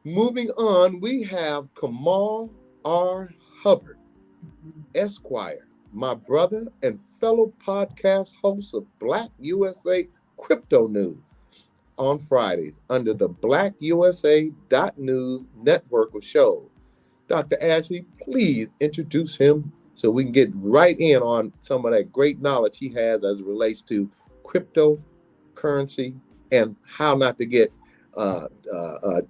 Moving on, we have Kamal R. Hubbard, Esquire, my brother and fellow podcast host of Black USA Crypto News on Fridays under the blackusa.news network of shows. Dr. Ashley, please introduce him so we can get right in on some of that great knowledge he has as it relates to cryptocurrency and how not to get uh, uh, uh,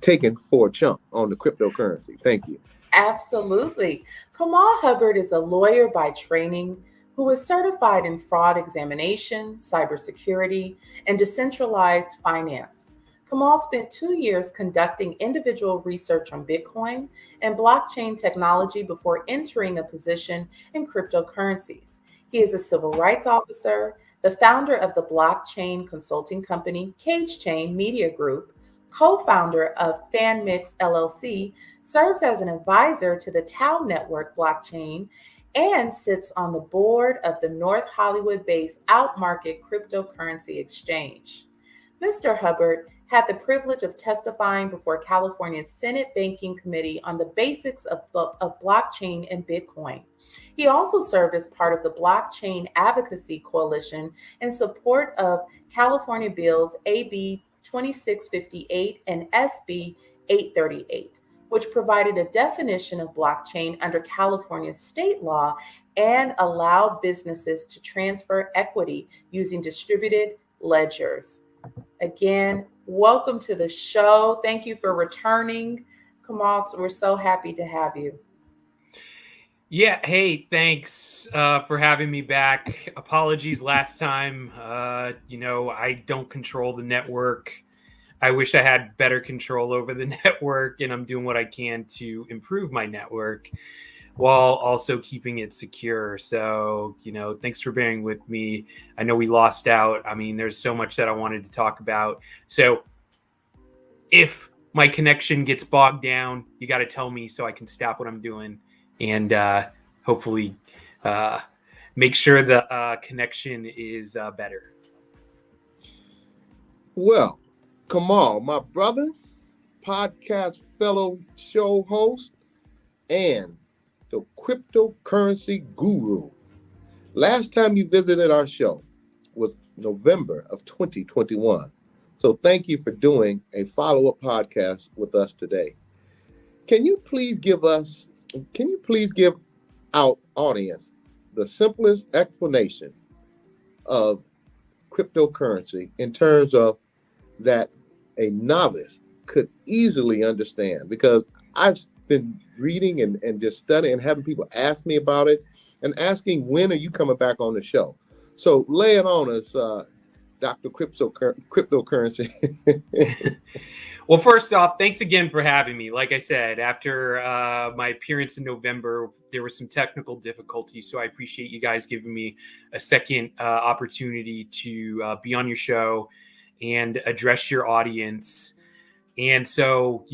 taken for a chump on the cryptocurrency. Thank you. Absolutely. Kamal Hubbard is a lawyer by training who is certified in fraud examination, cybersecurity, and decentralized finance. Kamal spent 2 years conducting individual research on Bitcoin and blockchain technology before entering a position in cryptocurrencies. He is a civil rights officer, the founder of the blockchain consulting company CageChain Media Group, co-founder of FanMix LLC, serves as an advisor to the Tau Network blockchain, and sits on the board of the North Hollywood based Outmarket cryptocurrency exchange. Mr. Hubbard had the privilege of testifying before California's Senate Banking Committee on the basics of blockchain and Bitcoin. He also served as part of the Blockchain Advocacy Coalition in support of California bills AB 2658 and SB 838, which provided a definition of blockchain under California state law and allowed businesses to transfer equity using distributed ledgers. Again, welcome to the show. Thank you for returning. Kamal, we're so happy to have you. Yeah, hey, thanks for having me back. Apologies last time. I don't control the network. I wish I had better control over the network, and I'm doing what I can to improve my network while also keeping it secure. So, thanks for bearing with me. I know we lost out. I mean, there's so much that I wanted to talk about. So if my connection gets bogged down, you got to tell me so I can stop what I'm doing and hopefully make sure the connection is better. Well, Kamal, my brother, podcast fellow show host, and the cryptocurrency guru. Last time you visited our show was November of 2021. So thank you for doing a follow-up podcast with us today. Can you please give our audience the simplest explanation of cryptocurrency in terms of that a novice could easily understand? Because I've been reading and just studying and having people ask me about it and asking, when are you coming back on the show? So lay it on us, Dr. Cryptocurrency. Well, first off, thanks again for having me. Like I said, after my appearance in November, there were some technical difficulties. So I appreciate you guys giving me a second opportunity to be on your show and address your audience. And so,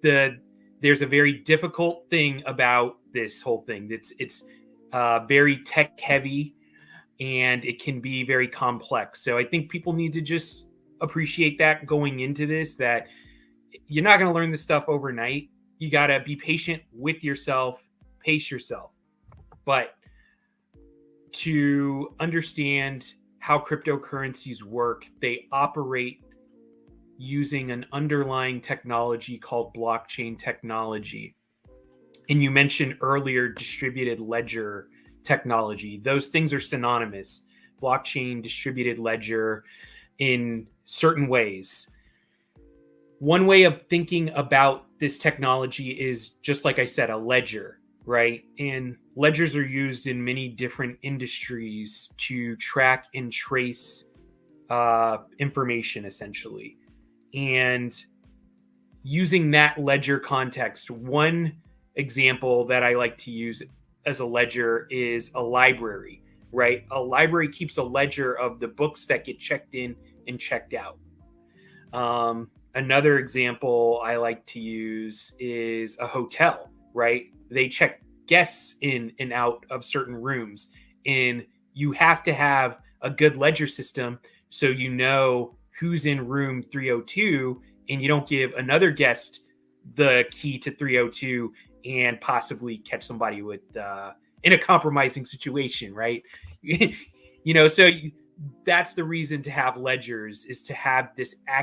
there's a very difficult thing about this whole thing. It's very tech heavy, and it can be very complex. So I think people need to just appreciate that going into this, that you're not going to learn this stuff overnight. You got to be patient with yourself, pace yourself. But to understand how cryptocurrencies work, they operate using an underlying technology called blockchain technology. And you mentioned earlier distributed ledger technology. Those things are synonymous. Blockchain, distributed ledger, in certain ways. One way of thinking about this technology is, just like I said, a ledger, right? And ledgers are used in many different industries to track and trace information, essentially. And using that ledger context, one example that I like to use as a ledger is a library, right? A library keeps a ledger of the books that get checked in and checked out. Another example I like to use is a hotel, right? They check guests in and out of certain rooms, and you have to have a good ledger system so you know who's in room 302 and you don't give another guest the key to 302 and possibly catch somebody with in a compromising situation, right? So that's the reason to have ledgers, is to have this an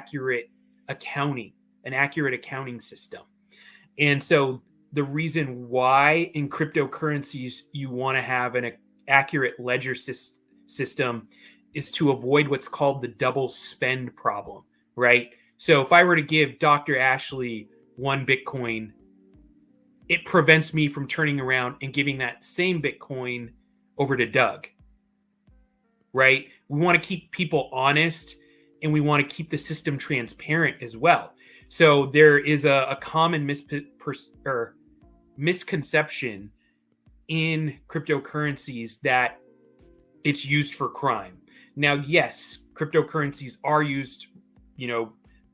accurate accounting system. And so the reason why in cryptocurrencies you want to have an accurate ledger system is to avoid what's called the double spend problem, right? So if I were to give Dr. Ashley 1 Bitcoin, it prevents me from turning around and giving that same Bitcoin over to Doug, right? We want to keep people honest, and we want to keep the system transparent as well. So there is a common misconception in cryptocurrencies that it's used for crime. Now, yes, cryptocurrencies are used,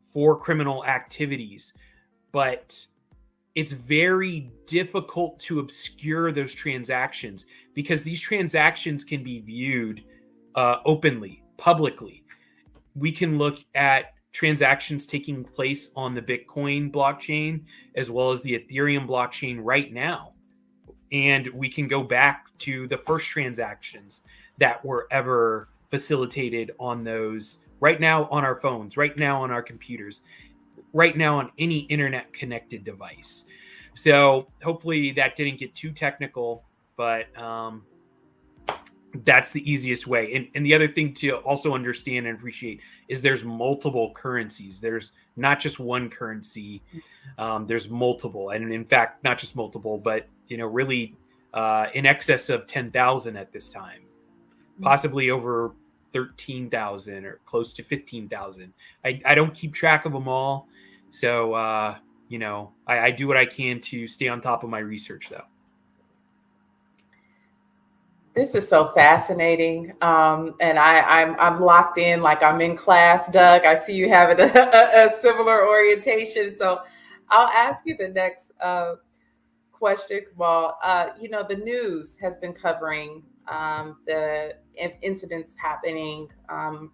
for criminal activities, but it's very difficult to obscure those transactions because these transactions can be viewed openly, publicly. We can look at transactions taking place on the Bitcoin blockchain as well as the Ethereum blockchain right now. And we can go back to the first transactions that were ever facilitated on those right now on our phones, right now on our computers, right now on any internet connected device. So hopefully that didn't get too technical, but that's the easiest way. And the other thing to also understand and appreciate is there's multiple currencies. There's not just one currency. There's multiple. And in fact, not just multiple, but, really in excess of 10,000 at this time, possibly over 13,000 or close to 15,000. I don't keep track of them all. So, I do what I can to stay on top of my research, though. This is so fascinating, and I'm locked in, like I'm in class, Doug. I see you having a similar orientation, so I'll ask you the next question, Kamal. The news has been covering the incidents happening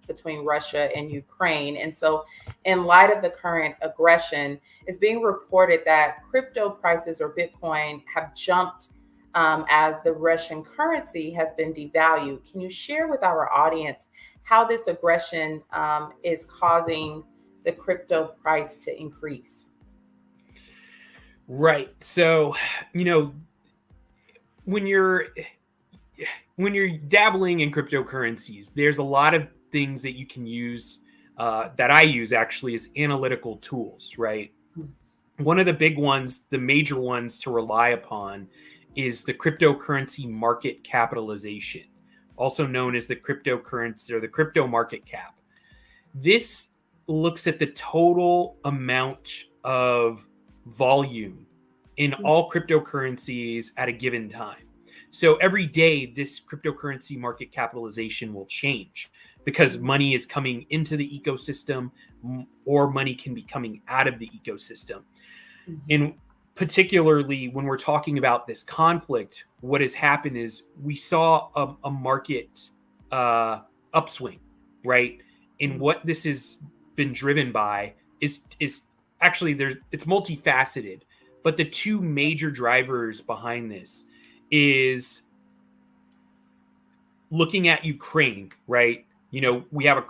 between Russia and Ukraine, and so in light of the current aggression, it's being reported that crypto prices or Bitcoin have jumped as the Russian currency has been devalued. Can you share with our audience how this aggression is causing the crypto price to increase? Right. So, when you're dabbling in cryptocurrencies, there's a lot of things that you can use that I use actually as analytical tools, right? One of the big ones, the major ones to rely upon, is the cryptocurrency market capitalization, also known as the cryptocurrency or the crypto market cap. This looks at the total amount of volume in all cryptocurrencies at a given time. So every day, this cryptocurrency market capitalization will change because money is coming into the ecosystem or money can be coming out of the ecosystem. And particularly when we're talking about this conflict, what has happened is we saw a market upswing, right? And what this has been driven by is actually it's multifaceted, but the two major drivers behind this is looking at Ukraine, right? We have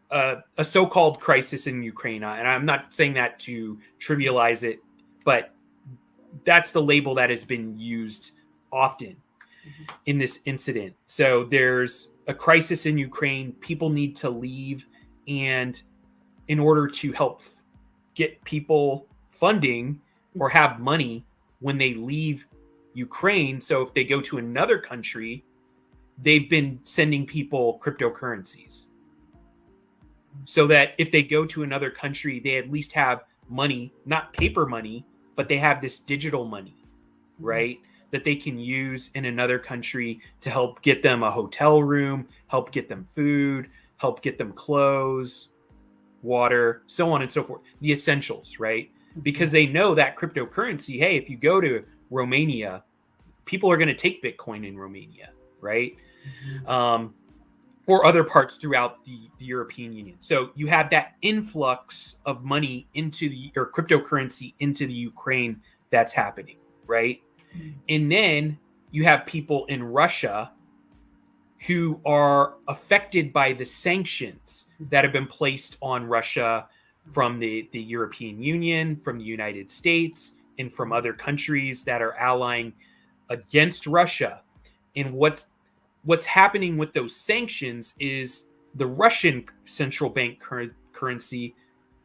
a so-called crisis in Ukraine, and I'm not saying that to trivialize it, but that's the label that has been used often in this incident. So there's a crisis in Ukraine. People need to leave. And in order to help get people funding or have money when they leave Ukraine, so if they go to another country, they've been sending people cryptocurrencies. So that if they go to another country, they at least have money, not paper money, but they have this digital money, right? That they can use in another country to help get them a hotel room, help get them food, help get them clothes, water, so on and so forth. The essentials, right? Because they know that cryptocurrency, hey, if you go to Romania, people are going to take Bitcoin in Romania, right? or other parts throughout the European Union. So you have that influx of money into or cryptocurrency into the Ukraine that's happening, right? And then you have people in Russia who are affected by the sanctions that have been placed on Russia from the European Union, from the United States, and from other countries that are allying against Russia. And what's happening with those sanctions is the Russian central bank currency,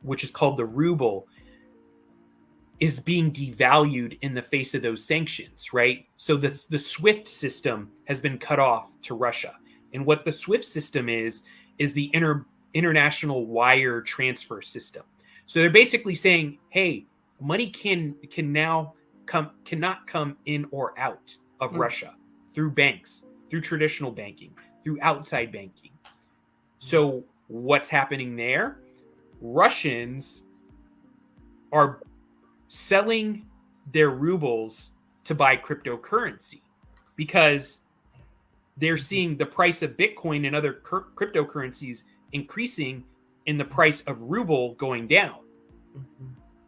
which is called the ruble, is being devalued in the face of those sanctions, right? So the SWIFT system has been cut off to Russia. And what the SWIFT system is the international wire transfer system. So they're basically saying, hey, money cannot come in or out of Russia through banks, through traditional banking, through outside banking. So what's happening there? Russians are selling their rubles to buy cryptocurrency because they're seeing the price of Bitcoin and other cryptocurrencies increasing and the price of ruble going down,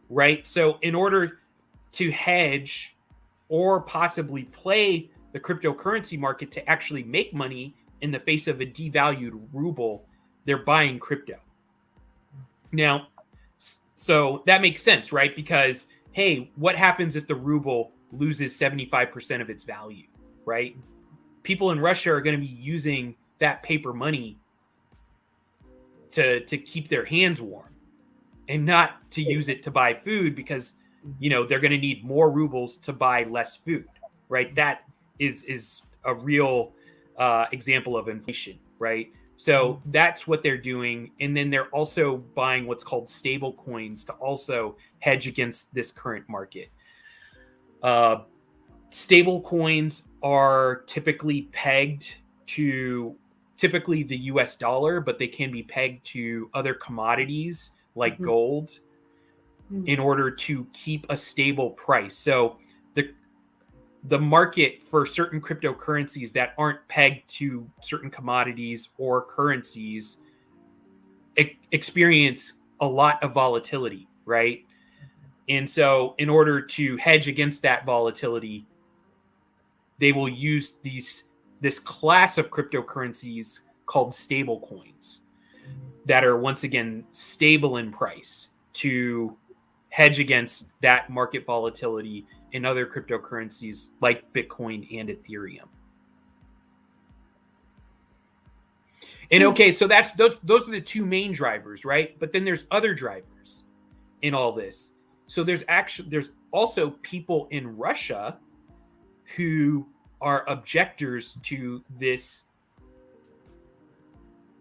right? So in order to hedge or possibly play the cryptocurrency market to actually make money in the face of a devalued ruble, they're buying crypto. Now, so that makes sense, right? Because, hey, what happens if the ruble loses 75% of its value, right? People in Russia are going to be using that paper money to keep their hands warm and not to use it to buy food because, they're going to need more rubles to buy less food, right? That is a real example of inflation, right? So that's what they're doing. And then they're also buying what's called stable coins to also hedge against this current market. Stable coins are typically pegged to the US dollar, but they can be pegged to other commodities like gold in order to keep a stable price. So the market for certain cryptocurrencies that aren't pegged to certain commodities or currencies experience a lot of volatility, right? And so in order to hedge against that volatility, they will use this class of cryptocurrencies called stable coins that are once again stable in price to hedge against that market volatility in other cryptocurrencies like Bitcoin and Ethereum. And okay, so that's those are the two main drivers, right? But then there's other drivers in all this. So there's also people in Russia who are objectors to this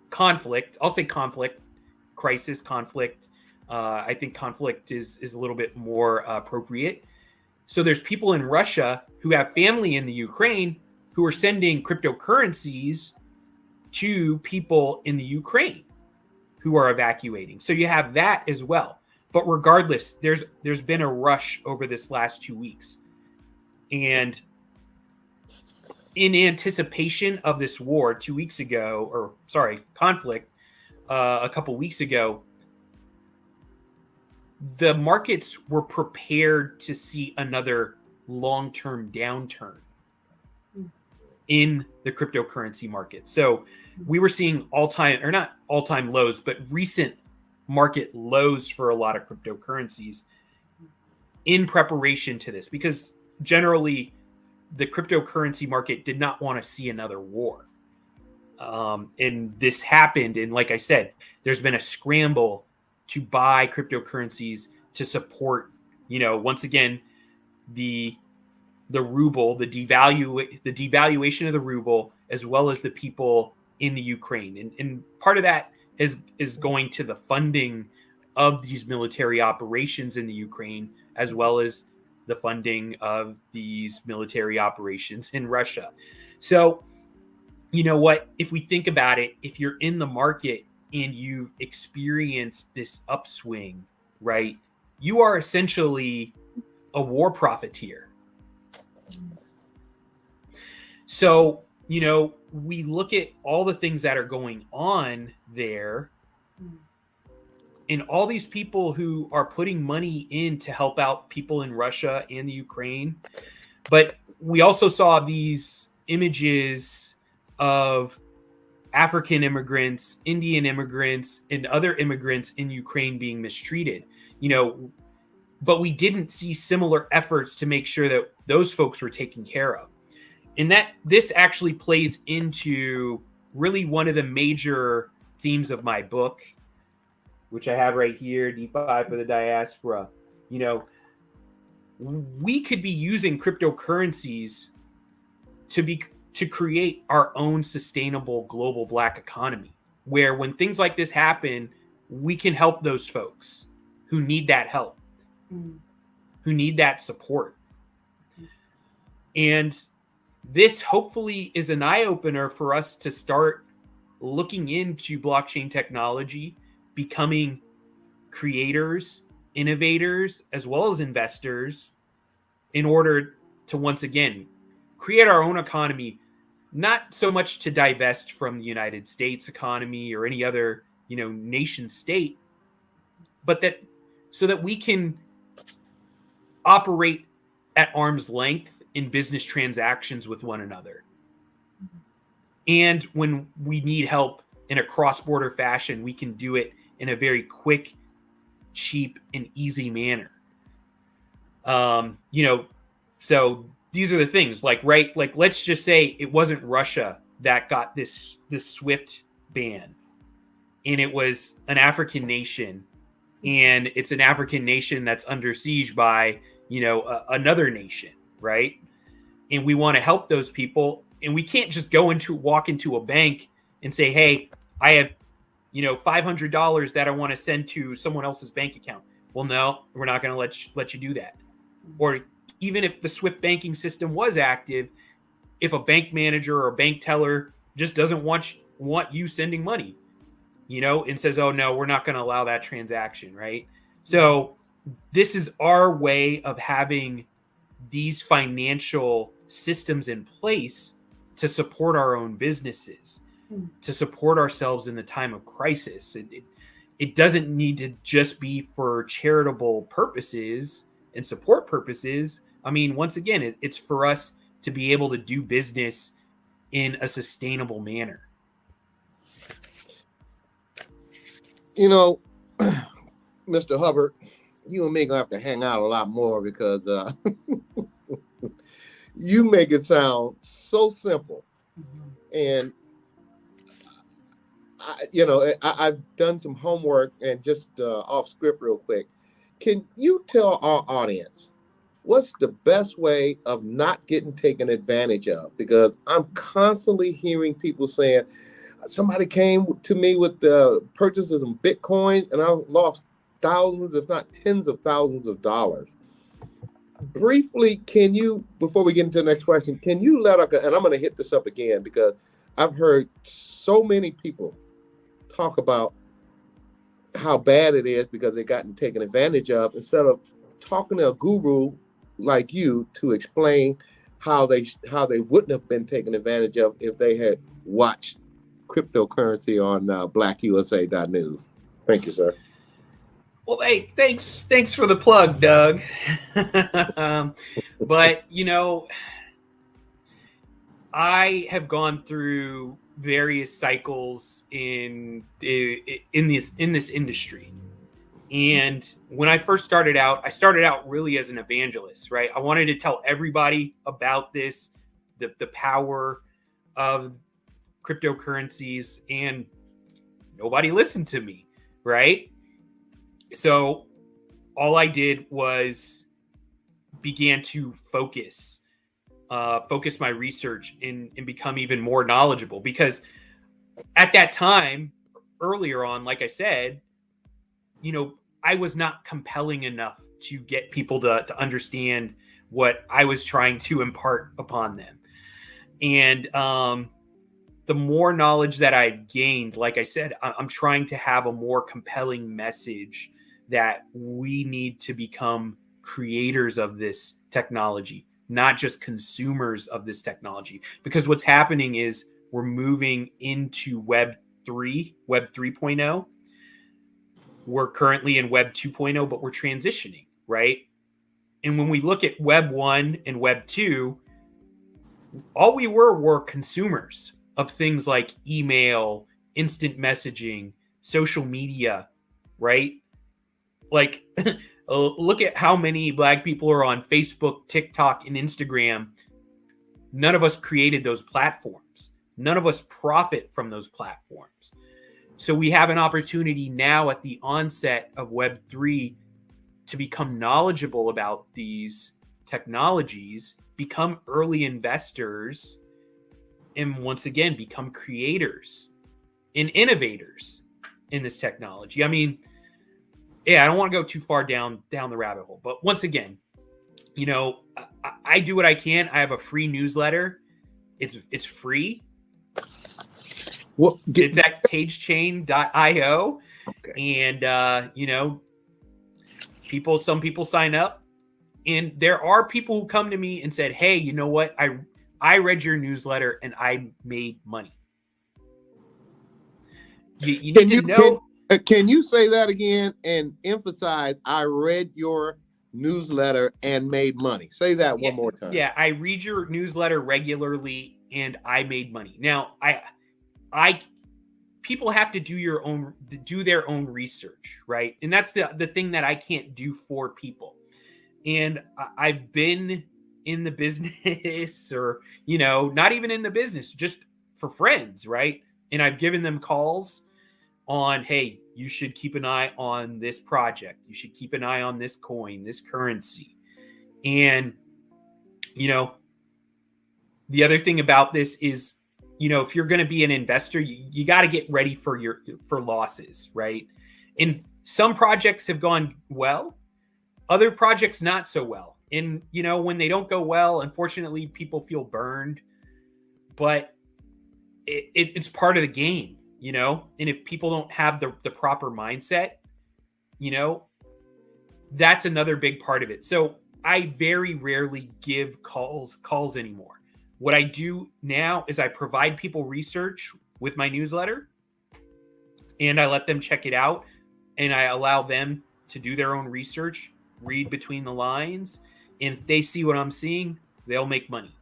conflict. I'll say conflict, crisis, conflict. I think conflict is a little bit more appropriate. So there's people in Russia who have family in the Ukraine who are sending cryptocurrencies to people in the Ukraine who are evacuating. So you have that as well. But regardless, there's been a rush over this last 2 weeks. And in anticipation of this war 2 weeks ago, conflict a couple weeks ago, the markets were prepared to see another long-term downturn in the cryptocurrency market. So we were seeing not all-time lows, but recent market lows for a lot of cryptocurrencies in preparation to this, because generally the cryptocurrency market did not want to see another war. And this happened. And like I said, there's been a scramble to buy cryptocurrencies to support, once again, the ruble, the devaluation of the ruble, as well as the people in the Ukraine. And part of that is going to the funding of these military operations in the Ukraine, as well as the funding of these military operations in Russia. So, you know what? If we think about it, if you're in the market and you've experienced this upswing, right, you are essentially a war profiteer. So we look at all the things that are going on there, and all these people who are putting money in to help out people in Russia and the Ukraine. But we also saw these images of African immigrants, Indian immigrants, and other immigrants in Ukraine being mistreated, but we didn't see similar efforts to make sure that those folks were taken care of. And that this actually plays into really one of the major themes of my book, which I have right here, D5 for the Diaspora. We could be using cryptocurrencies to create our own sustainable global Black economy, where when things like this happen, we can help those folks who need that help, who need that support. And this hopefully is an eye-opener for us to start looking into blockchain technology, becoming creators, innovators, as well as investors, in order to once again create our own economy, not so much to divest from the United States economy or any other, nation state, but that so that we can operate at arm's length in business transactions with one another. And when we need help in a cross-border fashion, we can do it in a very quick, cheap, and easy manner. So these are the things, like let's just say it wasn't Russia that got this SWIFT ban, and it was an African nation, and it's an African nation that's under siege by another nation, right? And we want to help those people, and we can't just walk into a bank and say, hey, I have $500 that I want to send to someone else's bank account. Well, no, we're not going to let you do that. Or even if the SWIFT banking system was active, if a bank manager or a bank teller just doesn't want you sending money, and says, oh no, we're not going to allow that transaction, right? So this is our way of having these financial systems in place to support our own businesses, to support ourselves in the time of crisis. It doesn't need to just be for charitable purposes and support purposes. I mean, once again, it's for us to be able to do business in a sustainable manner. Mr. Hubbard, you and me gonna have to hang out a lot more because you make it sound so simple. And I've done some homework and just off script real quick. Can you tell our audience what's the best way of not getting taken advantage of? Because I'm constantly hearing people saying, somebody came to me with the purchase of some Bitcoins and I lost thousands, if not tens of thousands of dollars. Briefly, can you, before we get into the next question, can you and I'm going to hit this up again because I've heard so many people talk about how bad it is because they've gotten taken advantage of, instead of talking to a guru like you to explain how they wouldn't have been taken advantage of if they had watched cryptocurrency on blackusa.news. Thank you, sir. Well, hey, thanks for the plug, Doug. But I have gone through various cycles in this industry. And when I first started out, I started out really as an evangelist, right? I wanted to tell everybody about this, the power of cryptocurrencies, and nobody listened to me, right? So all I did was began to focus my research and become even more knowledgeable, because at that time, earlier on, like I said, I was not compelling enough to get people to understand what I was trying to impart upon them. And the more knowledge that I gained, like I said, I'm trying to have a more compelling message that we need to become creators of this technology, not just consumers of this technology. Because what's happening is we're moving into Web 3.0. We're currently in Web 2.0, but we're transitioning, right? And when we look at Web 1 and Web 2, all we were consumers of things like email, instant messaging, social media, right? Like, look at how many Black people are on Facebook, TikTok, and Instagram. None of us created those platforms. None of us profit from those platforms. So we have an opportunity now at the onset of Web 3 to become knowledgeable about these technologies, become early investors, and once again, become creators and innovators in this technology. I mean, yeah, I don't want to go too far down the rabbit hole, but once again, I do what I can. I have a free newsletter. It's free. Well, it's at CageChain.io. Okay. And some people sign up, and there are people who come to me and said, "Hey, you know what? I read your newsletter and I made money." You need to know. Can you say that again and emphasize, I read your newsletter and made money? Say that one more time. Yeah, I read your newsletter regularly and I made money. Now, I people have to do their own research, right? And that's the thing that I can't do for people. And I've been in the business, or not even in the business, just for friends, right? And I've given them calls on, hey, you should keep an eye on this project. You should keep an eye on this coin, this currency. And, the other thing about this is, if you're going to be an investor, you got to get ready for losses, right? And some projects have gone well, other projects not so well. And, when they don't go well, unfortunately, people feel burned, but it's part of the game. And if people don't have the proper mindset, that's another big part of it. So I very rarely give calls anymore. What I do now is I provide people research with my newsletter, and I let them check it out, and I allow them to do their own research, read between the lines, and if they see what I'm seeing, they'll make money.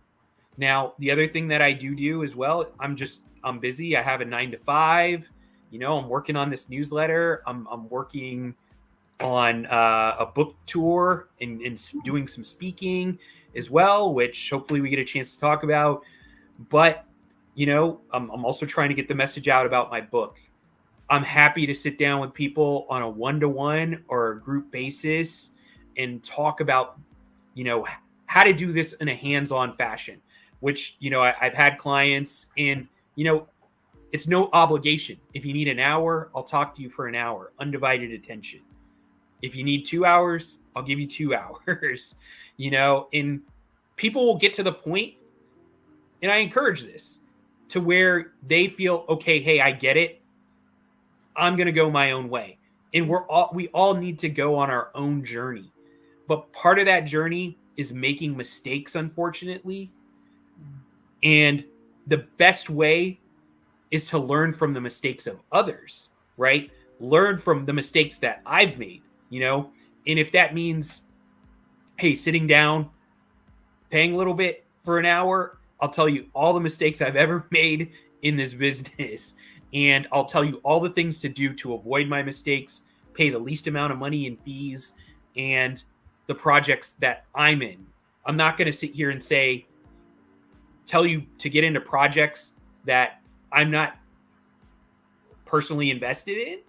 Now, the other thing that I do as well, I'm busy. I have a 9 to 5. I'm working on this newsletter. I'm working on a book tour and doing some speaking as well, which hopefully we get a chance to talk about. But, I'm also trying to get the message out about my book. I'm happy to sit down with people on a one-to-one or a group basis and talk about, how to do this in a hands-on fashion, which, I've had clients, and, it's no obligation. If you need an hour, I'll talk to you for an hour, undivided attention. If you need 2 hours, I'll give you 2 hours, and people will get to the point, and I encourage this, to where they feel, okay, hey, I get it. I'm going to go my own way. And we all need to go on our own journey. But part of that journey is making mistakes, unfortunately. And the best way is to learn from the mistakes of others, right? Learn from the mistakes that I've made, and if that means, hey, sitting down, paying a little bit for an hour, I'll tell you all the mistakes I've ever made in this business. And I'll tell you all the things to do to avoid my mistakes, pay the least amount of money in fees, and the projects that I'm in. I'm not going to sit here and tell you to get into projects that I'm not personally invested in.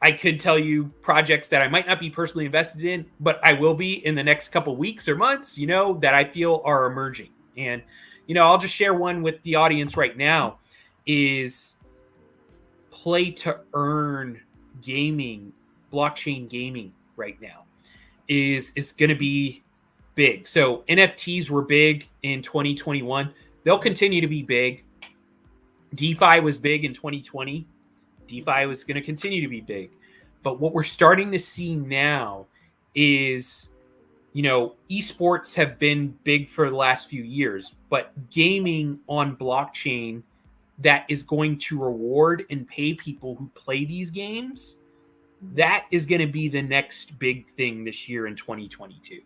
I could tell you projects that I might not be personally invested in, but I will be in the next couple weeks or months, that I feel are emerging. And, I'll just share one with the audience right now, is play to earn gaming, blockchain gaming right now is going to be big. So NFTs were big in 2021. They'll continue to be big. DeFi was big in 2020. DeFi was going to continue to be big. But what we're starting to see now is, esports have been big for the last few years, but gaming on blockchain that is going to reward and pay people who play these games, that is going to be the next big thing this year in 2022.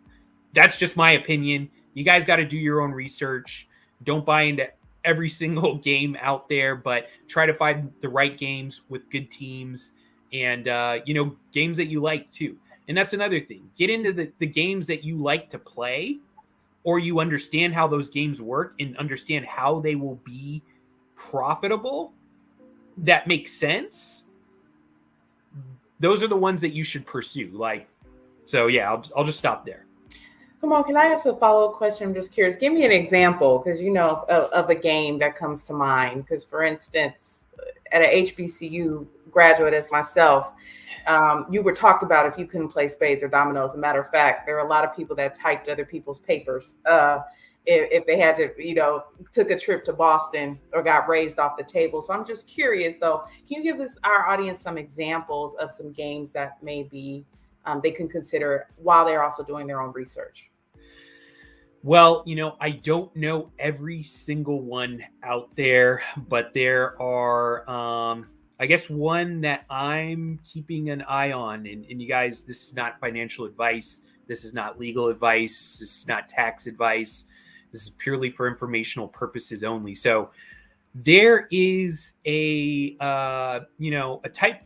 That's just my opinion. You guys got to do your own research. Don't buy into every single game out there, but try to find the right games with good teams and, games that you like too. And that's another thing. Get into the games that you like to play, or you understand how those games work and understand how they will be profitable. That makes sense. Those are the ones that you should pursue. I'll just stop there. Kamal, can I ask a follow-up question? I'm just curious. Give me an example, because of a game that comes to mind. Because, for instance, at an HBCU graduate as myself, you were talked about if you couldn't play spades or dominoes. As a matter of fact, there are a lot of people that typed other people's papers if they had to, took a trip to Boston or got raised off the table. So I'm just curious, though, can you give our audience some examples of some games that maybe they can consider while they're also doing their own research? Well, I don't know every single one out there, but there are, I guess, one that I'm keeping an eye on. And you guys, this is not financial advice. This is not legal advice. This is not tax advice. This is purely for informational purposes only. So there is a type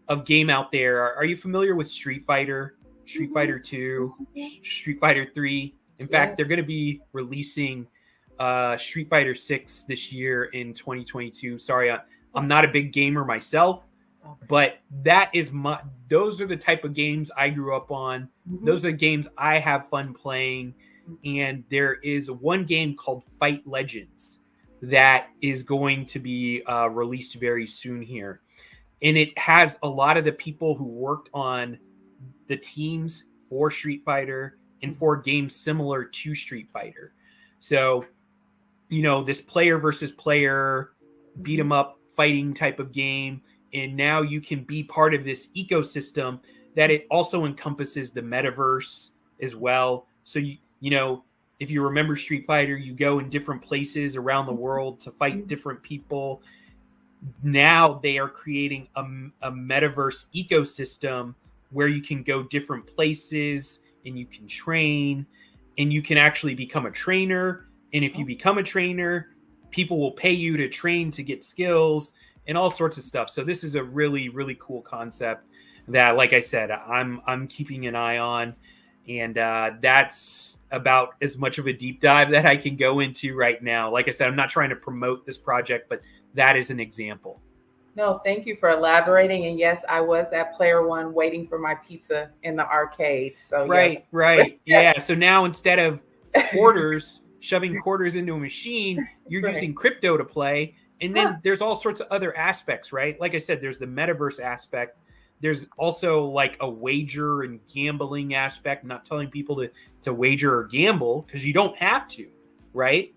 of game out there. Are you familiar with Street Fighter, Street Fighter 2, Street Fighter 3? In fact, they're going to be releasing Street Fighter 6 this year in 2022. Sorry, I'm not a big gamer myself, but those are the type of games I grew up on. Mm-hmm. Those are the games I have fun playing. And there is one game called Fight Legends that is going to be released very soon here. And it has a lot of the people who worked on the teams for Street Fighter and for games similar to Street Fighter. So, this player versus player, beat 'em up fighting type of game. And now you can be part of this ecosystem that it also encompasses the metaverse as well. So, if you remember Street Fighter, you go in different places around the world to fight different people. Now they are creating a metaverse ecosystem where you can go different places and you can train and you can actually become a trainer. And if you become a trainer, people will pay you to train to get skills and all sorts of stuff. So this is a really, really cool concept that, like I said, I'm keeping an eye on. And that's about as much of a deep dive that I can go into right now. Like I said, I'm not trying to promote this project, but that is an example. No, thank you for elaborating. And yes, I was that player one waiting for my pizza in the arcade. So right. Yeah. So now instead of shoving quarters into a machine, you're using crypto to play. And then there's all sorts of other aspects, right? Like I said, there's the metaverse aspect. There's also like a wager and gambling aspect. I'm not telling people to wager or gamble because you don't have to, right?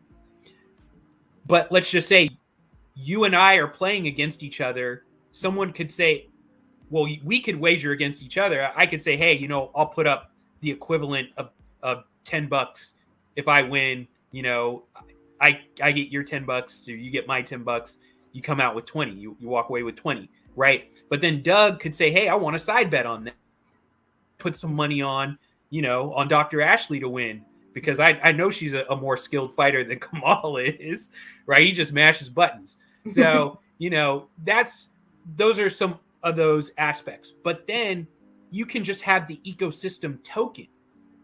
But let's just say you and I are playing against each other. Someone could say, well, we could wager against each other. I could say, hey, I'll put up the equivalent of $10 if I win. I get your $10, so you get my $10. You come out with 20. You walk away with 20. Right. But then Doug could say, hey, I want a side bet on that. Put some money on, on Dr. Ashley to win, because I know she's a more skilled fighter than Kamal is. Right. He just mashes buttons. So, those are some of those aspects. But then you can just have the ecosystem token.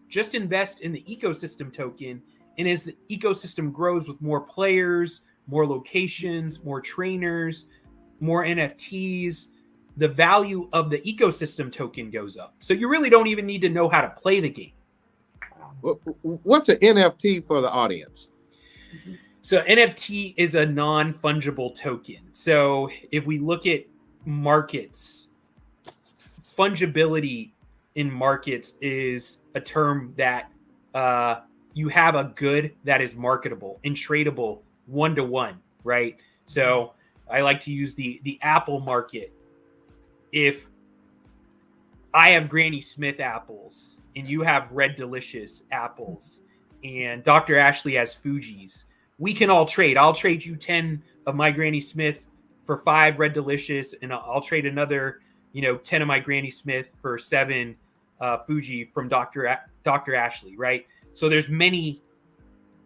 Just invest in the ecosystem token. And as the ecosystem grows with more players, more locations, more trainers, more NFTs, the value of the ecosystem token goes up. So you really don't even need to know how to play the game. What's an NFT for the audience? So NFT is a non-fungible token. So if we look at markets, fungibility in markets is a term that you have a good that is marketable and tradable one-to-one, right? So I like to use the Apple market. If I have Granny Smith apples and you have Red Delicious apples and Dr. Ashley has Fuji's. We can all trade. I'll trade you 10 of my Granny Smith for 5 Red Delicious, and I'll trade another, 10 of my Granny Smith for 7 Fuji from Dr. Ashley, right? So there's many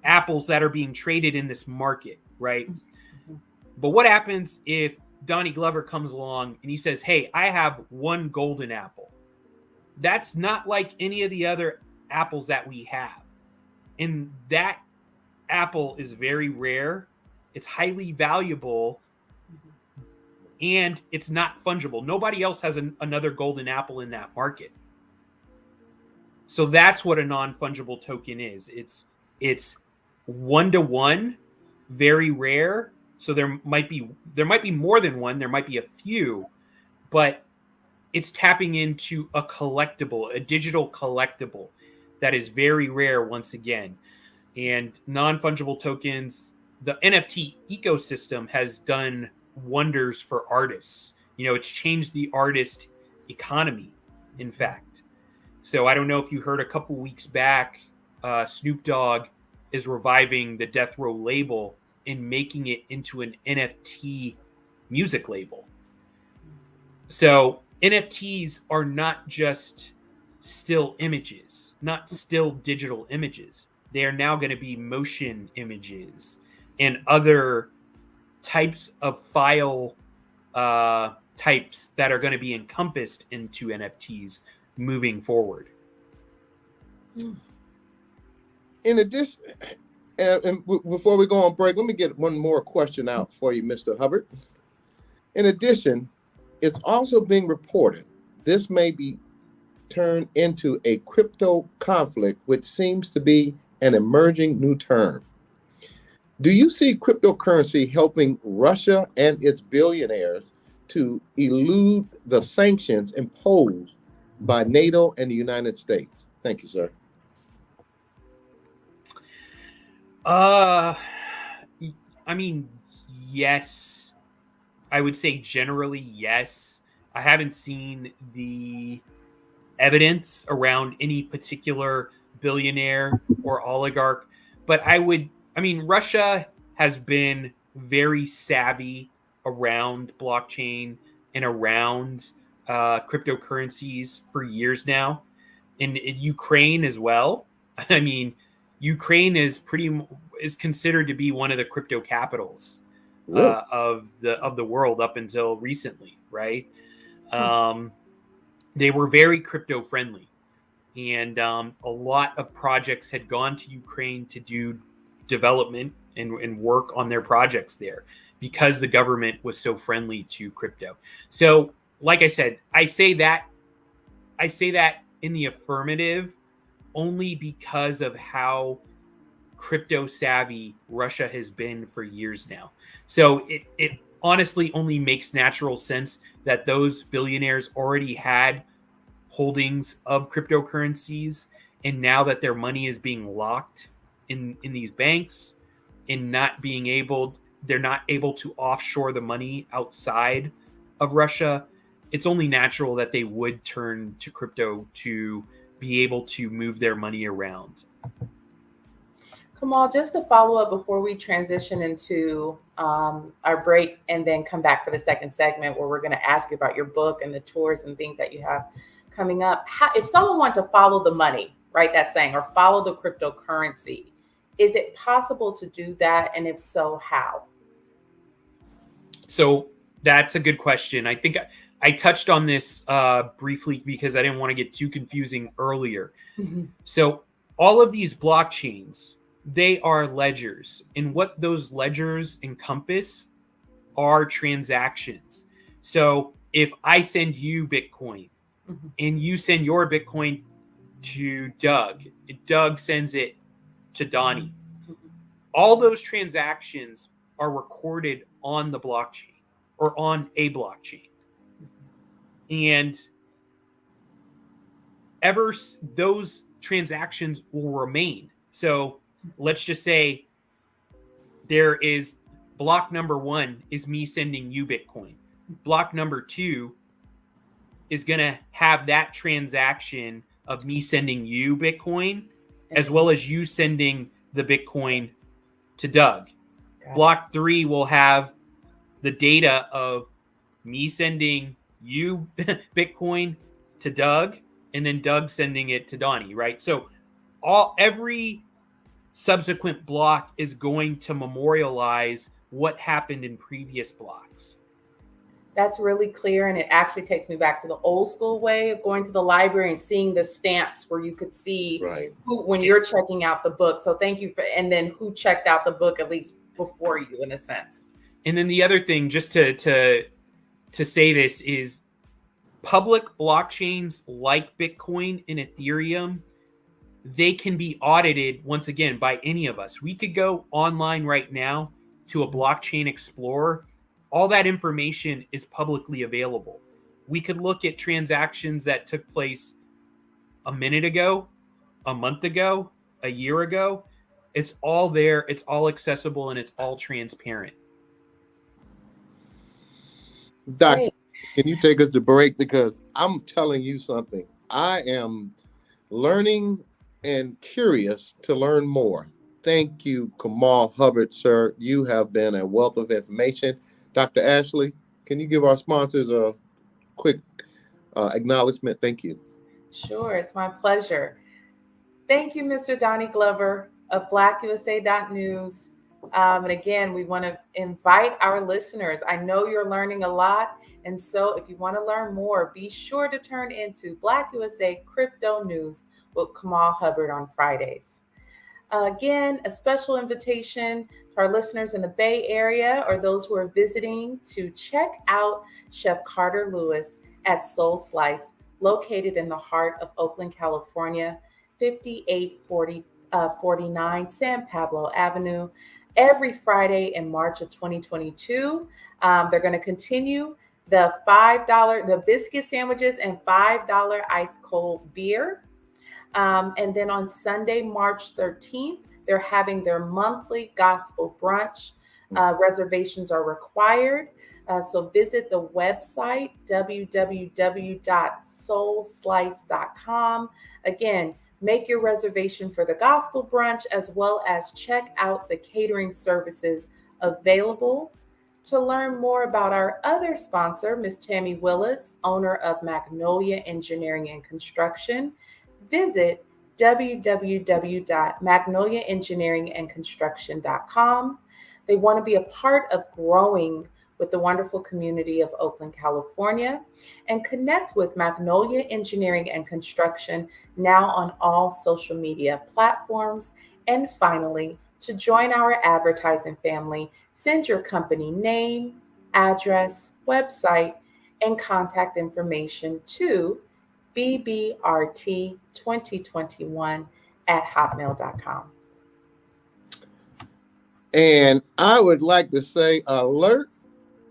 apples that are being traded in this market, right? But what happens if Donnie Glover comes along and he says, hey, I have 1 golden apple? That's not like any of the other apples that we have. And that apple is very rare. It's highly valuable. And it's not fungible. Nobody else has another golden apple in that market. So that's what a non-fungible token is. It's 1-to-1, very rare. So there might be more than one. There might be a few, but it's tapping into a collectible, a digital collectible that is very rare once again. And non-fungible tokens, the NFT ecosystem has done wonders for artists. It's changed the artist economy, in fact. So I don't know if you heard a couple weeks back, Snoop Dogg is reviving the Death Row label and making it into an NFT music label. So NFTs are not just still images, not still digital images. They are now going to be motion images and other types of file types that are going to be encompassed into NFTs moving forward. In addition, and before we go on break, let me get one more question out for you, Mr. Hubbard. In addition, it's also being reported this may be turned into a crypto conflict, which seems to be an emerging new term. Do you see cryptocurrency helping Russia and its billionaires to elude the sanctions imposed by NATO and the United States? Thank you, sir. Yes. I would say generally yes. I haven't seen the evidence around any particular billionaire or oligarch, but Russia has been very savvy around blockchain and around cryptocurrencies for years now. And in Ukraine as well. Ukraine is considered to be one of the crypto capitals of the world up until recently, right? They were very crypto friendly, and a lot of projects had gone to Ukraine to do development and work on their projects there because the government was so friendly to crypto. So, like I said, I say that in the affirmative only because of how crypto savvy Russia has been for years now. So it honestly only makes natural sense that those billionaires already had holdings of cryptocurrencies, and now that their money is being locked in these banks and they're not able to offshore the money outside of Russia, it's only natural that they would turn to crypto to be able to move their money around. Kamal, just to follow up before we transition into our break and then come back for the second segment where we're going to ask you about your book and the tours and things that you have coming up. If someone wants to follow the money, right, that's saying, or follow the cryptocurrency, is it possible to do that? And if so, how? So that's a good question. I think I touched on this briefly because I didn't want to get too confusing earlier. Mm-hmm. So all of these blockchains, they are ledgers. And what those ledgers encompass are transactions. So if I send you Bitcoin mm-hmm. and you send your Bitcoin to Doug, Doug sends it to Donnie, mm-hmm. all those transactions are recorded on the blockchain or on a blockchain. And those transactions will remain. So let's just say there is block number 1 is me sending you Bitcoin. Block number 2 is going to have that transaction of me sending you Bitcoin as well as you sending the Bitcoin to Doug. Block 3 will have the data of me sending you Bitcoin to Doug and then Doug sending it to Donnie, right? So every subsequent block is going to memorialize what happened in previous blocks. That's really clear, and it actually takes me back to the old school way of going to the library and seeing the stamps where you could see who, when you're checking out the book. So thank you for, and then who checked out the book at least before you, in a sense. And then the other thing, just to say this, is public blockchains like Bitcoin and Ethereum, they can be audited once again by any of us. We could go online right now to a blockchain explorer. All that information is publicly available. We could look at transactions that took place a minute ago, a month ago, a year ago. It's all there. It's all accessible, and it's all transparent. Doc, can you take us to break? Because I'm telling you something. I am learning and curious to learn more. Thank you, Kamal Hubbard, sir. You have been a wealth of information. Dr. Ashley, can you give our sponsors a quick acknowledgement? Thank you. Sure, it's my pleasure. Thank you, Mr. Donnie Glover of BlackUSA.News. And again, we want to invite our listeners. I know you're learning a lot. And so if you want to learn more, be sure to turn into Black USA Crypto News with Kamal Hubbard on Fridays. Again, a special invitation to our listeners in the Bay Area or those who are visiting to check out Chef Carter Lewis at Soul Slice, located in the heart of Oakland, California, 5849 San Pablo Avenue, every Friday in March of 2022. They're going to continue the $5 biscuit sandwiches and $5 ice cold beer. And then on Sunday, March 13th, they're having their monthly gospel brunch. Reservations are required. So visit the website, www.soulslice.com. Again, make your reservation for the gospel brunch, as well as check out the catering services available. To learn more about our other sponsor, Ms. Tammy Willis, owner of Magnolia Engineering and Construction, visit www.magnoliaengineeringandconstruction.com. They want to be a part of growing with the wonderful community of Oakland, California, and connect with Magnolia Engineering and Construction now on all social media platforms. And finally, to join our advertising family, send your company name, address, website, and contact information to bbrt2021@hotmail.com. And I would like to say alert,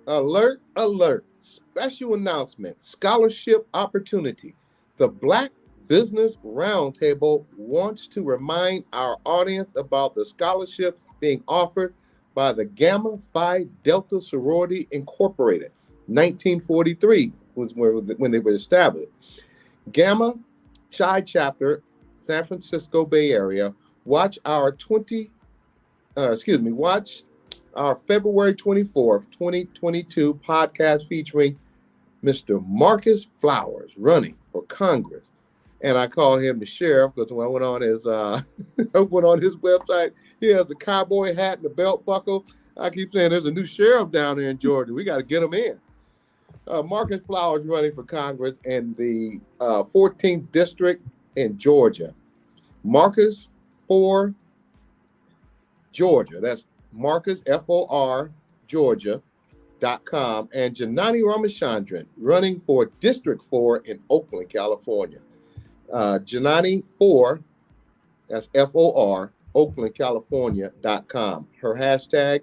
alert, alert. Special announcement, scholarship opportunity. The Black Business Roundtable wants to remind our audience about the scholarship being offered by the Gamma Phi Delta Sorority Incorporated. 1943 was when they were established. Gamma Chi Chapter, San Francisco Bay Area. Watch our February 24th, 2022 podcast featuring Mr. Marcus Flowers running for Congress. And I call him the sheriff because when I went on his website, he has the cowboy hat and the belt buckle. I keep saying there's a new sheriff down there in Georgia. We got to get him in. Marcus Flowers running for Congress in the 14th district in Georgia. Marcus for Georgia. That's Marcus, F-O-R, Georgia.com. And Janani Ramachandran running for District 4 in Oakland, California. Janani 4, that's F-O-R, Oakland, California.com. Her hashtag,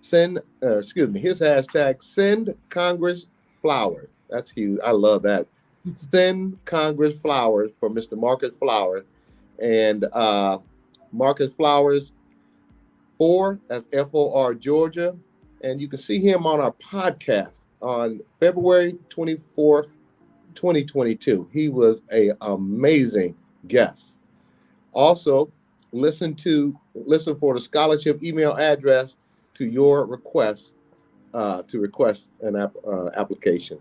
his hashtag, send Congress flowers. That's huge. I love that. Send Congress flowers for Mr. Marcus Flowers. And Marcus Flowers 4, that's F-O-R, Georgia. And you can see him on our podcast on February 24th 2022. He was an amazing guest. Also, listen for the scholarship email address to your request to request an application.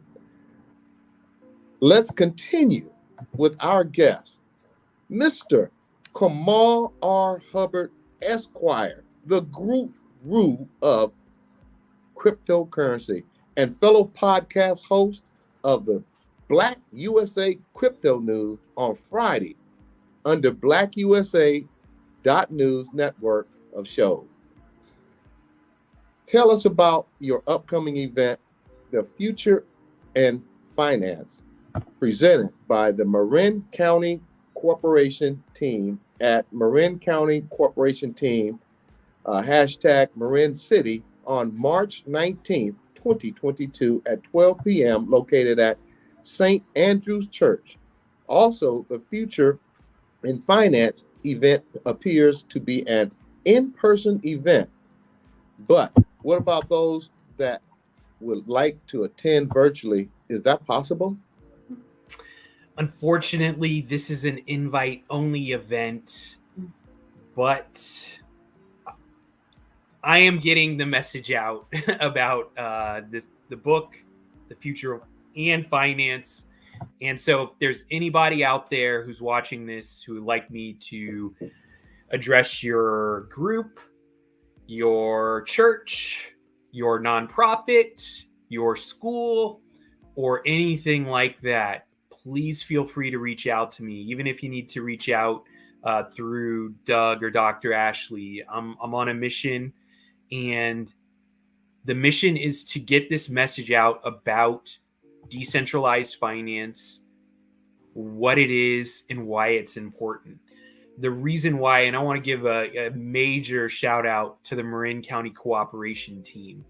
Let's continue with our guest, Mr. Kamal R. Hubbard, Esquire, the guru of cryptocurrency and fellow podcast host of the Black USA Crypto News on Friday under blackusa.news network of shows. Tell us about your upcoming event, The Future and Finance, presented by the Marin County Corporation team at Marin County Corporation team, hashtag Marin City, on March 19th, 2022 at 12 p.m. located at St. Andrew's Church. Also, the Future in Finance event appears to be an in-person event. But what about those that would like to attend virtually? Is that possible? Unfortunately, this is an invite-only event, but I am getting the message out about the book, The Future and Finance. And so if there's anybody out there who's watching this who would like me to address your group, your church, your nonprofit, your school, or anything like that, please feel free to reach out to me. Even if you need to reach out through Doug or Dr. Ashley, I'm on a mission, and the mission is to get this message out about decentralized finance, what it is, and why it's important. The reason why, and I want to give a major shout out to the Marin County Cooperation team.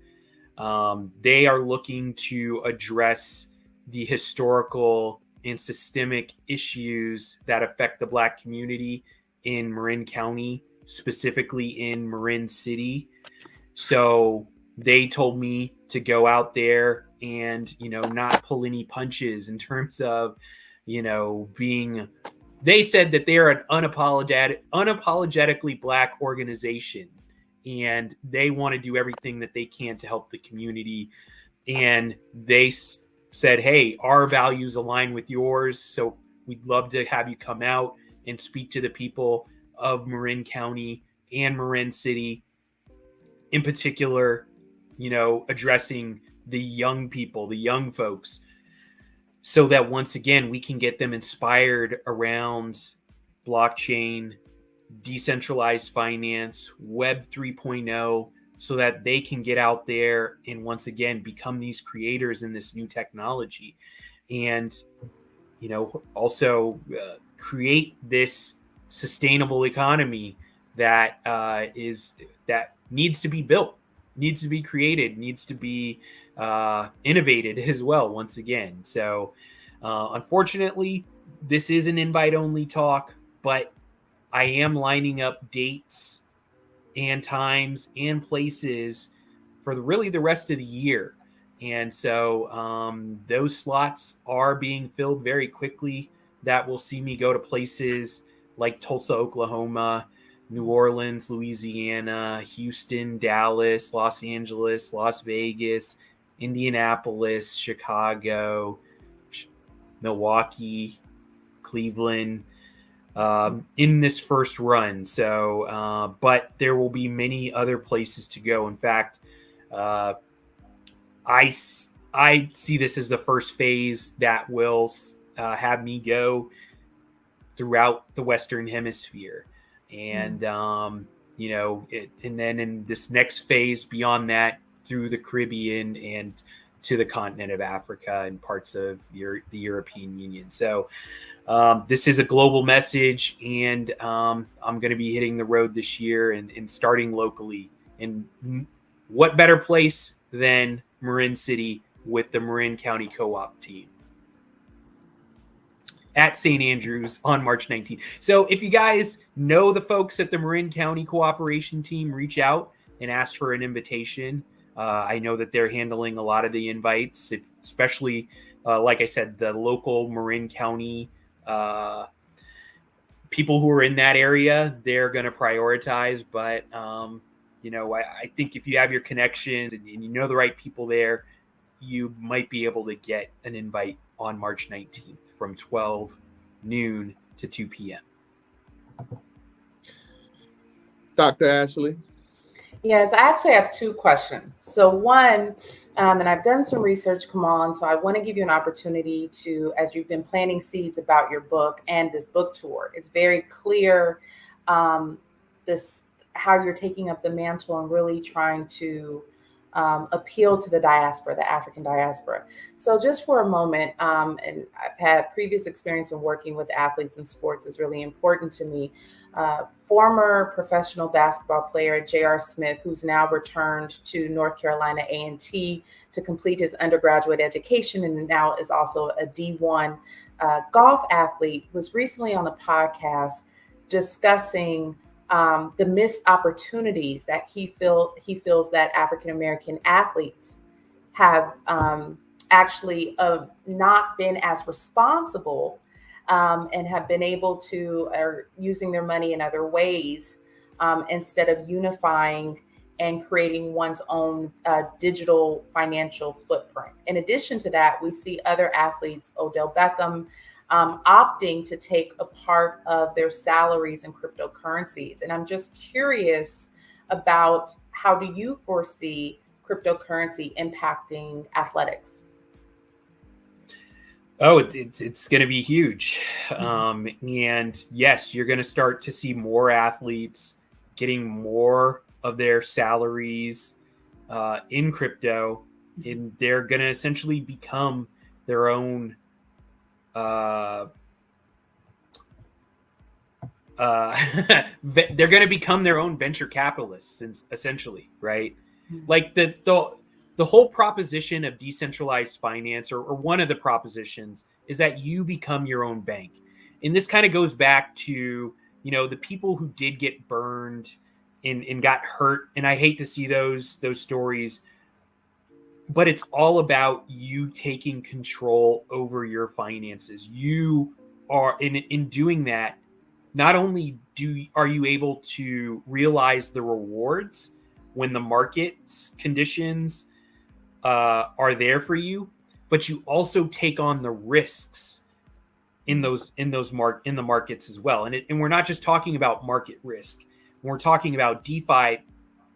They are looking to address the historical and systemic issues that affect the Black community in Marin County, specifically in Marin City. So they told me to go out there and, not pull any punches in terms of, being. They said that they're an unapologetically Black organization, and they want to do everything that they can to help the community. And they said, hey, our values align with yours, so we'd love to have you come out and speak to the people of Marin County and Marin City, in particular, addressing the young people, the young folks, so that once again, we can get them inspired around blockchain, decentralized finance, Web 3.0, so that they can get out there and once again become these creators in this new technology, and also create this sustainable economy that needs to be built, needs to be created, needs to be innovated as well once again. So unfortunately, this is an invite-only talk, but I am lining up dates and times and places for really the rest of the year. And so those slots are being filled very quickly. That will see me go to places like Tulsa, Oklahoma, New Orleans, Louisiana, Houston, Dallas, Los Angeles, Las Vegas, Indianapolis, Chicago, Milwaukee, Cleveland, in this first run. So, but there will be many other places to go. In fact, I see this as the first phase that will have me go throughout the Western Hemisphere. And, and then in this next phase beyond that, through the Caribbean and to the continent of Africa and parts of the European Union. So this is a global message, and I'm going to be hitting the road this year and starting locally. And what better place than Marin City with the Marin County Co-op team at St. Andrews on March 19th. So if you guys know the folks at the Marin County Cooperation team, reach out and ask for an invitation. I know that they're handling a lot of the invites, especially Like I said, the local Marin County people who are in that area, they're going to prioritize. But, I think if you have your connections and you know the right people there, you might be able to get an invite on March 19th from 12 noon to 2 p.m. Dr. Ashley? Yes, I actually have two questions. So one, and I've done some research, Kamal, and so I want to give you an opportunity to, as you've been planting seeds about your book and this book tour, it's very clear this how you're taking up the mantle and really trying to appeal to the diaspora, the African diaspora. So just for a moment, and I've had previous experience in working with athletes in sports is really important to me. Former professional basketball player J.R. Smith, who's now returned to North Carolina A&T to complete his undergraduate education and now is also a D1 golf athlete, was recently on a podcast discussing the missed opportunities that he feels that African American athletes have actually not been as responsible and have been able to, or using their money in other ways instead of unifying and creating one's own digital financial footprint. In addition to that, we see other athletes, Odell Beckham, opting to take a part of their salaries in cryptocurrencies. And I'm just curious about, how do you foresee cryptocurrency impacting athletics? Oh, it's going to be huge. And yes, you're going to start to see more athletes getting more of their salaries in crypto, and they're going to essentially become their own they're going to become their own venture capitalists, essentially, right? Like the whole proposition of decentralized finance, or one of the propositions, is that you become your own bank. And this kind of goes back to, the people who did get burned and got hurt. And I hate to see those stories, but it's all about you taking control over your finances. You are in doing that. Not only are you able to realize the rewards when the market's conditions are there for you, but you also take on the risks in the markets as well. And we're not just talking about market risk. When we're talking about DeFi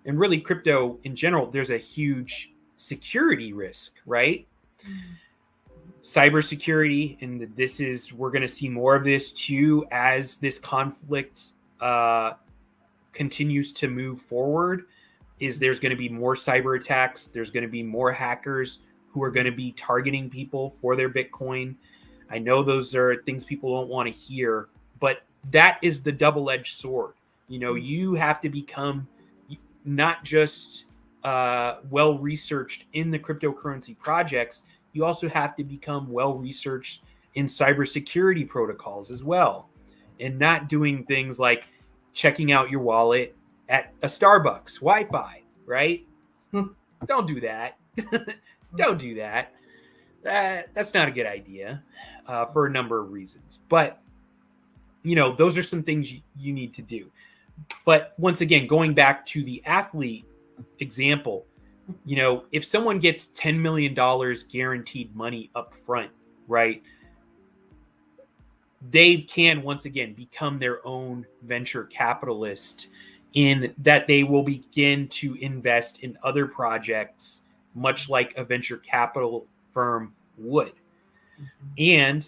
and really crypto in general, there's a huge security risk, right? Cybersecurity, and we're going to see more of this too as this conflict continues to move forward. There's going to be more cyber attacks. There's going to be more hackers who are going to be targeting people for their Bitcoin. I know those are things people don't want to hear, but that is the double-edged sword. You have to become not just well-researched in the cryptocurrency projects, you also have to become well-researched in cybersecurity protocols as well, and not doing things like checking out your wallet at a Starbucks Wi-Fi, right? Don't do that. Don't do that. That's not a good idea for a number of reasons. But, those are some things you need to do. But once again, going back to the athlete example, if someone gets $10 million guaranteed money up front, right, they can once again become their own venture capitalist, in that they will begin to invest in other projects, much like a venture capital firm would. And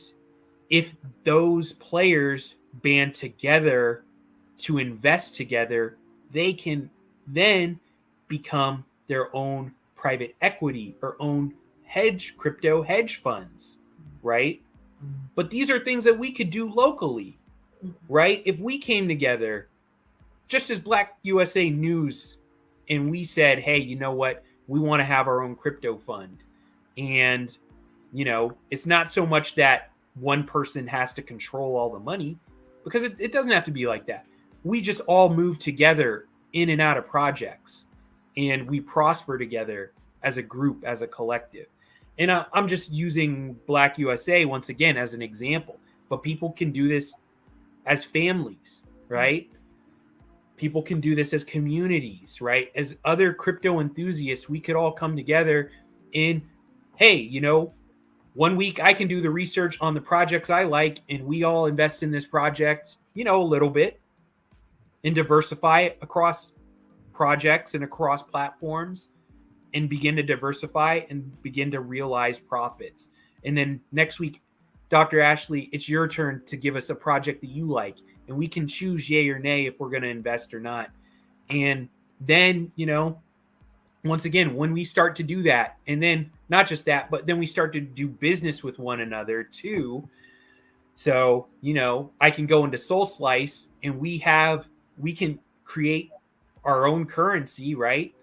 if those players band together to invest together, they can then become their own private equity or own crypto hedge funds, right? But these are things that we could do locally, right? If we came together just as Black USA News and we said, hey, you know what? We want to have our own crypto fund. And, it's not so much that one person has to control all the money, because it doesn't have to be like that. We just all move together in and out of projects, and we prosper together as a group, as a collective. And I'm just using Black USA once again as an example, but people can do this as families, right? People can do this as communities, right? As other crypto enthusiasts, we could all come together in, hey, you know, 1 week I can do the research on the projects I like, and we all invest in this project, you know, a little bit, and diversify across projects and across platforms, and begin to diversify and begin to realize profits. And then next week, Dr. Ashley, it's your turn to give us a project that you like, and we can choose yay or nay if we're going to invest or not. And then, you know, once again, when we start to do that, and then not just that, but then we start to do business with one another too. So, you know, I can go into Soul Slice and we can create our own currency, right?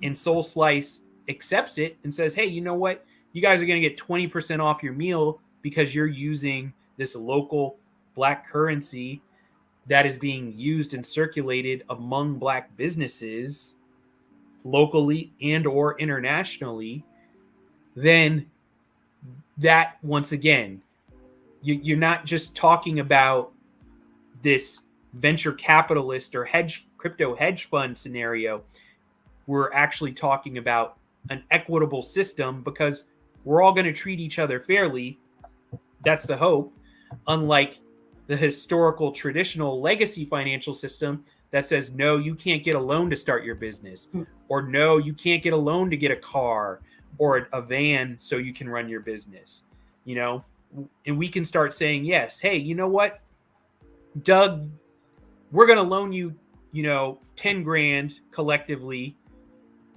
And Soul Slice accepts it and says, hey, you know what? You guys are going to get 20% off your meal because you're using this local Black currency that is being used and circulated among Black businesses locally and or internationally. Then that, once again, you're not just talking about this venture capitalist or crypto hedge fund scenario. We're actually talking about an equitable system because we're all going to treat each other fairly. That's the hope. Unlike the historical, traditional legacy financial system that says, no, you can't get a loan to start your business, or no, you can't get a loan to get a car or a van so you can run your business, you know? And we can start saying, yes, hey, you know what, Doug, we're going to loan you, you know, 10 grand collectively.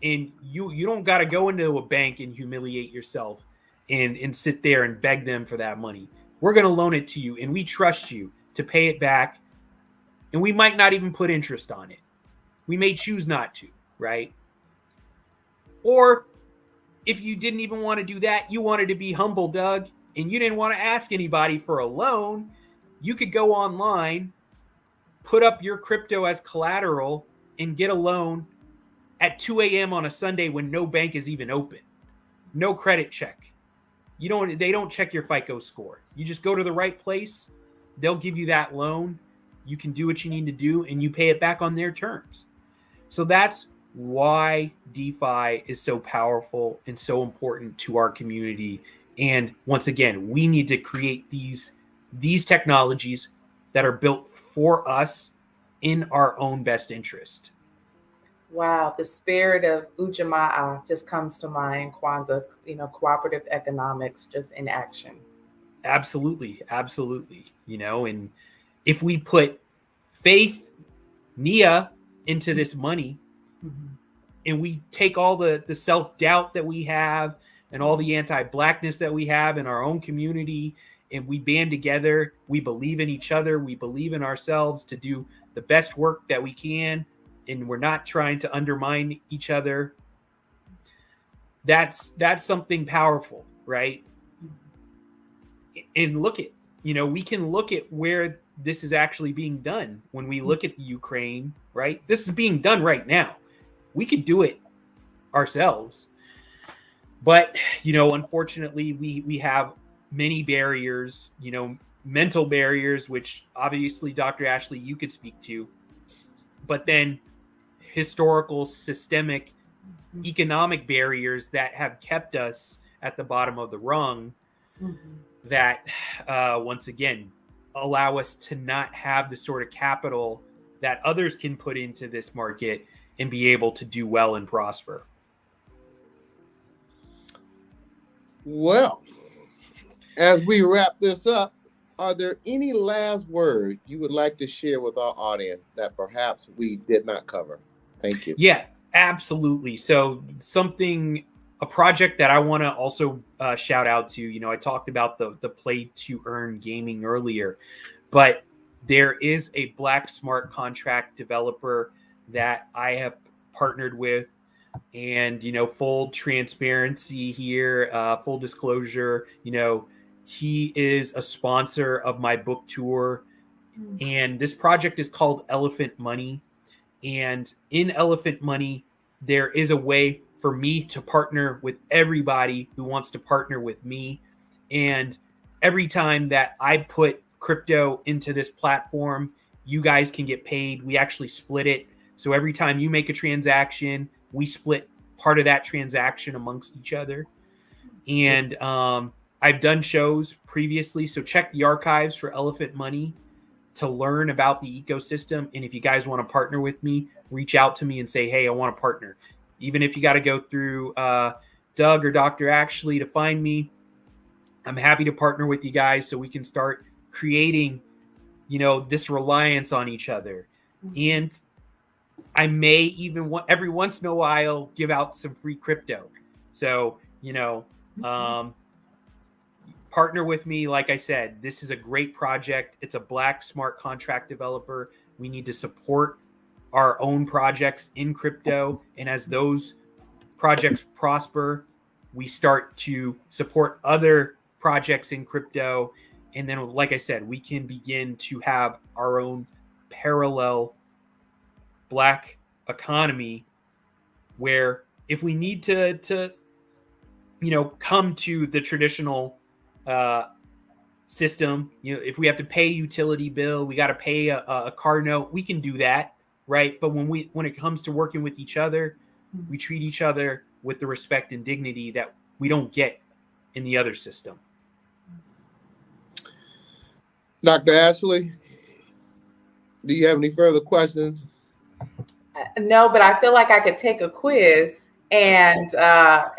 And you don't got to go into a bank and humiliate yourself and sit there and beg them for that money. We're going to loan it to you, and we trust you to pay it back. And we might not even put interest on it. We may choose not to, right? Or if you didn't even want to do that, you wanted to be humble, Doug, and you didn't want to ask anybody for a loan, you could go online, put up your crypto as collateral, and get a loan at 2 a.m. on a Sunday when no bank is even open. No credit check. They don't check your FICO score. You just go to the right place. They'll give you that loan. You can do what you need to do, and you pay it back on their terms. So that's why DeFi is so powerful and so important to our community. And once again, we need to create these technologies that are built for us in our own best interest. Wow, the spirit of Ujamaa just comes to mind. Kwanzaa, you know, cooperative economics, just in action. Absolutely, absolutely. You know, and if we put faith, Nia, into this money, and we take all the self-doubt that we have and all the anti-Blackness that we have in our own community, and we band together, we believe in each other, we believe in ourselves to do the best work that we can, and we're not trying to undermine each other, that's something powerful, right? And look at, you know, we can look at where this is actually being done. When we look at the Ukraine, right? This is being done right now. We could do it ourselves. But, you know, unfortunately, we have many barriers, you know, mental barriers, which obviously, Dr. Ashley, you could speak to. But then historical, systemic, economic barriers that have kept us at the bottom of the rung that, once again, allow us to not have the sort of capital that others can put into this market and be able to do well and prosper. Well, as we wrap this up, are there any last words you would like to share with our audience that perhaps we did not cover? Thank you. Yeah, absolutely. So a project that I want to also shout out to, you know, I talked about the play to earn gaming earlier, but there is a Black smart contract developer that I have partnered with. And, you know, full transparency here, full disclosure, you know, he is a sponsor of my book tour. And this project is called Elephant Money. And in Elephant Money, there is a way for me to partner with everybody who wants to partner with me. And every time that I put crypto into this platform, you guys can get paid. We actually split it. So every time you make a transaction, we split part of that transaction amongst each other. And I've done shows previously, so check the archives for Elephant Money to learn about the ecosystem. And if you guys want to partner with me, reach out to me and say, hey, I want to partner. Even if you got to go through Doug or Dr. Ashley to find me, I'm happy to partner with you guys so we can start creating, this reliance on each other. And I may even every once in a while give out some free crypto. So, partner with me. Like I said, this is a great project. It's a Black smart contract developer. We need to support our own projects in crypto. And as those projects prosper, we start to support other projects in crypto. And then, like I said, we can begin to have our own parallel Black economy where if we need to come to the traditional system, if we have to pay a utility bill, we got to pay a car note, we can do that, right? But when it comes to working with each other, we treat each other with the respect and dignity that we don't get in the other system. Dr. Ashley, do you have any further questions? No, but I feel like I could take a quiz, and I'm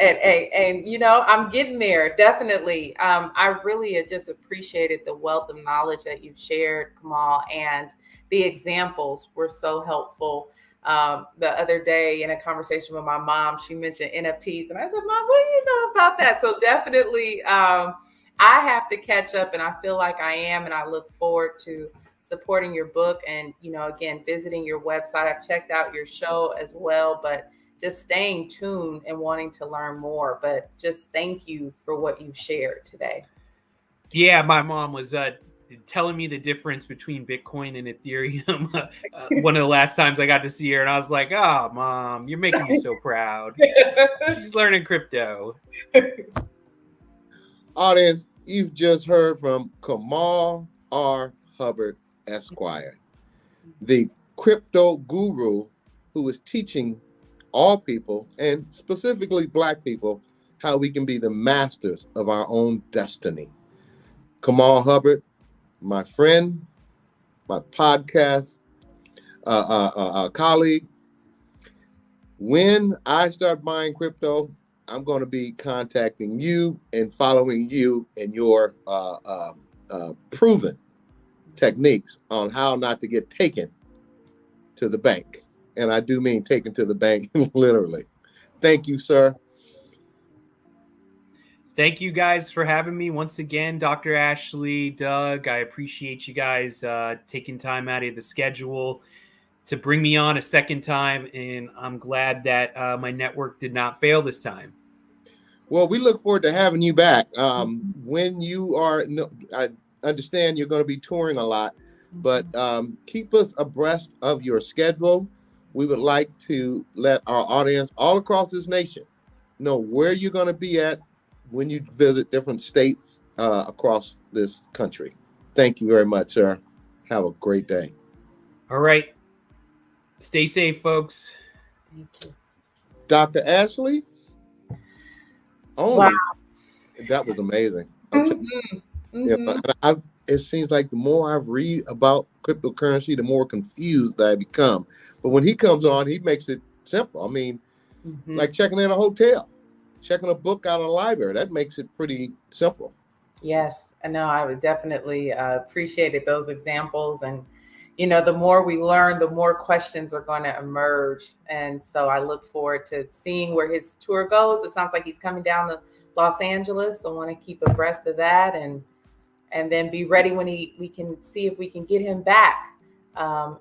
getting there, definitely. I really just appreciated the wealth of knowledge that you've shared, Kamal, and the examples were so helpful. The other day in a conversation with my mom, she mentioned NFTs, and I said, Mom, what do you know about that? So definitely, I have to catch up, and I feel like I am, and I look forward to supporting your book and, again, visiting your website. I've checked out your show as well, but just staying tuned and wanting to learn more. But just thank you for what you've shared today. Yeah, my mom was telling me the difference between Bitcoin and Ethereum one of the last times I got to see her, and I was like, oh, Mom, you're making me so proud. She's learning crypto. Audience, you've just heard from Kamal R. Hubbard, Esquire, the crypto guru who is teaching all people, and specifically Black people, how we can be the masters of our own destiny. Kamal Hubbard, my friend, my podcast colleague. When I start buying crypto, I'm going to be contacting you and following you and your proven techniques on how not to get taken to the bank. And I do mean taken to the bank, literally. Thank you, sir. Thank you guys for having me once again, Dr. Ashley, Doug. I appreciate you guys taking time out of the schedule to bring me on a second time. And I'm glad that my network did not fail this time. Well, we look forward to having you back. When you are, I understand you're going to be touring a lot, but keep us abreast of your schedule. We would like to let our audience all across this nation know where you're going to be at when you visit different states across this country. Thank you very much, sir. Have a great day. All right. Stay safe, folks. Thank you. Dr. Ashley? Wow. That was amazing. Yeah, it seems like the more I read about cryptocurrency, the more confused I become. But when he comes on, he makes it simple. I mean, like checking in a hotel, checking a book out of a library. That makes it pretty simple. Yes, I know. I would definitely appreciated those examples. And, the more we learn, the more questions are going to emerge. And so I look forward to seeing where his tour goes. It sounds like he's coming down to Los Angeles. So I want to keep abreast of that and then be ready when we can see if we can get him back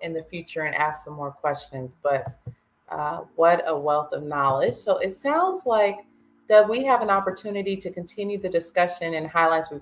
in the future and ask some more questions. But what a wealth of knowledge. So it sounds like that we have an opportunity to continue the discussion and highlights we've